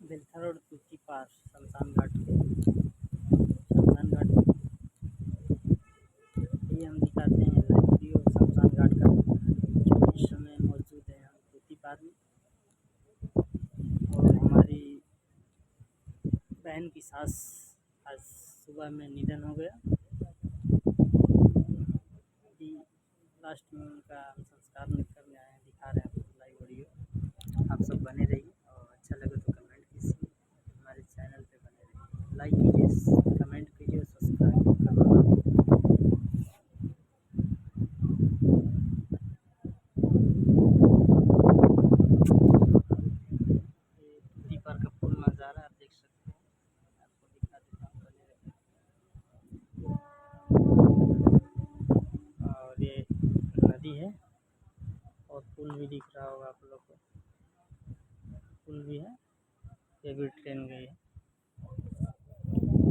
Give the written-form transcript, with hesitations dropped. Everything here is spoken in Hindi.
बेलखा रोड तुर्की पार शमशान घाट के शमशान घाट ये हम दिखाते हैं लाइव वीडियो शमशान घाट का जो इस समय मौजूद है हम तुर्की पार में। और हमारी बहन की सास आज सुबह में निधन हो गया। अभी लास्ट में उनका हम संस्कार करने आए हैं, दिखा रहे हैं आपको लाइव वीडियो। आप सब बने रहिए और अच्छा लगे तो कमेंट कीजिए, हमारे चैनल पे बने रहिए, लाइक कीजिए, कमेंट कीजिए, सब्सक्राइब करना। दीपार का फुल नज़ारा आप देख सकते हैं, आपको दिखा देता हूँ, बने रहिए। और ये नदी है और पुल भी दिख रहा होगा आप लोग को, पुल भी है, ये भी ट्रेन गई है।